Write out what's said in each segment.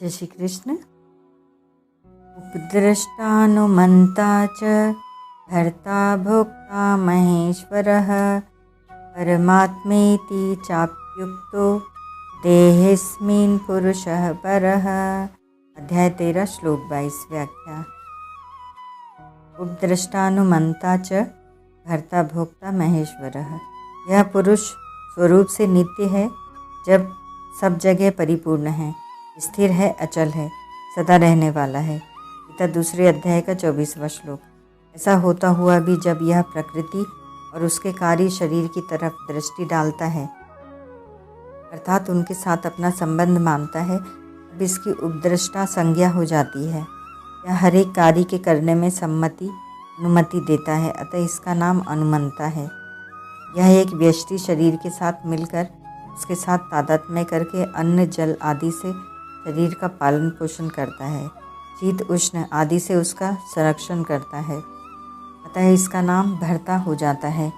जय श्री कृष्ण। उपद्रष्टानुमन्ता च भर्ता भोक्ता महेश्वरः परमात्मेति चाप्युक्तो देहेऽस्मिन् पुरुषः परः। अध्याय 13 श्लोक 22 व्याख्या। उपद्रष्टानुमन्ता च भर्ता भोक्ता महेश्वरः। यह पुरुष स्वरूप से नित्य है, जब सब जगह परिपूर्ण है, स्थिर है, अचल है, सदा रहने वाला है। गीता दूसरे अध्याय का 24वां श्लोक। ऐसा होता हुआ भी जब यह प्रकृति और उसके कार्य शरीर की तरफ दृष्टि डालता है, अर्थात उनके साथ अपना संबंध मानता है, तब इसकी उपद्रष्टा संज्ञा हो जाती है। यह हर एक कार्य के करने में अनुमति देता है, अतः इसका नाम अनुमंता है। यह एक व्यष्टि शरीर के साथ मिलकर उसके साथ तादात्म्य करके अन्न जल आदि से शरीर का पालन पोषण करता है, शीत उष्ण आदि से उसका संरक्षण करता है, अतः इसका नाम भर्ता हो जाता है।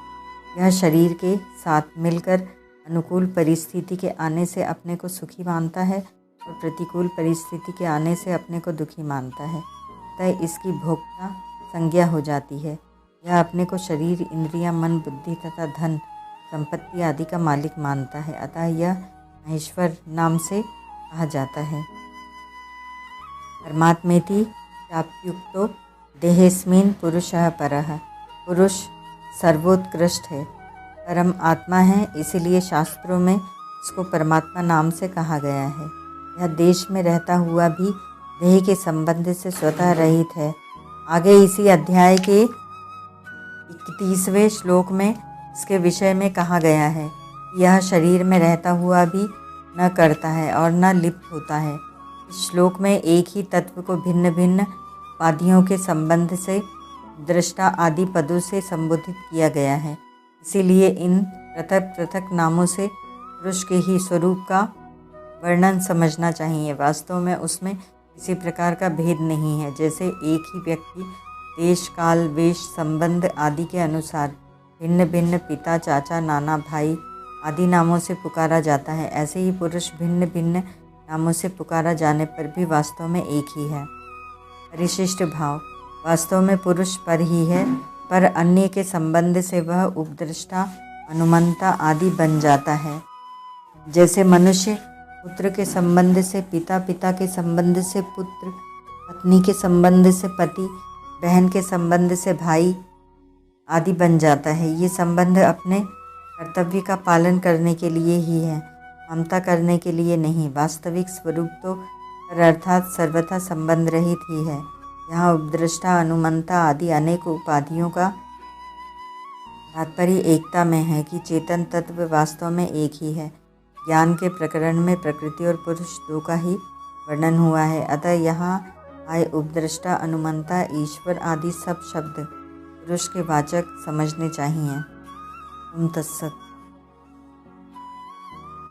यह शरीर के साथ मिलकर अनुकूल परिस्थिति के आने से अपने को सुखी मानता है और प्रतिकूल परिस्थिति के आने से अपने को दुखी मानता है, अतः इसकी भोक्ता संज्ञा हो जाती है। यह अपने को शरीर, इंद्रियां, मन, बुद्धि तथा धन संपत्ति आदि का मालिक मानता है, अतः यह महेश्वर नाम से कहा जाता है। परमात्मेति चाप्युक्तो देहेऽस्मिन् पुरुषः परः। पुरुष सर्वोत्कृष्ट है, परम आत्मा है, इसीलिए शास्त्रों में इसको परमात्मा नाम से कहा गया है। यह देश में रहता हुआ भी देह के संबंध से स्वतः रहित है। आगे इसी अध्याय के 31वें श्लोक में इसके विषय में कहा गया है कि यह शरीर में रहता हुआ भी न करता है और न लिप्त होता है। इस श्लोक में एक ही तत्व को भिन्न भिन्न उपाधियों के संबंध से दृष्टा आदि पदों से संबोधित किया गया है, इसीलिए इन पृथक पृथक नामों से पुरुष के ही स्वरूप का वर्णन समझना चाहिए। वास्तव में उसमें किसी प्रकार का भेद नहीं है। जैसे एक ही व्यक्ति देश, काल, वेश, संबंध आदि के अनुसार भिन्न भिन्न पिता, चाचा, नाना, भाई आदि नामों से पुकारा जाता है, ऐसे ही पुरुष भिन्न भिन्न नामों से पुकारा जाने पर भी वास्तव में एक ही है। परिशिष्ट भाव। वास्तव में पुरुष पर ही है, पर अन्य के संबंध से वह उपद्रष्टा, अनुमंता आदि बन जाता है। जैसे मनुष्य पुत्र के संबंध से पिता, पिता के संबंध से पुत्र, पत्नी के संबंध से पति, बहन के संबंध से भाई आदि बन जाता है। ये संबंध अपने कर्तव्य का पालन करने के लिए ही है, ममता करने के लिए नहीं। वास्तविक स्वरूप तो पर अर्थात सर्वथा संबंध रहित ही है। यहाँ उपद्रष्टा, अनुमंता आदि अनेक उपाधियों का तात्पर्य एकता में है कि चेतन तत्व वास्तव में एक ही है। ज्ञान के प्रकरण में प्रकृति और पुरुष दो का ही वर्णन हुआ है, अतः यहाँ आए उपद्रष्टा, अनुमंता, ईश्वर आदि सब शब्द पुरुष के वाचक समझने चाहिए। ओम तत्सत।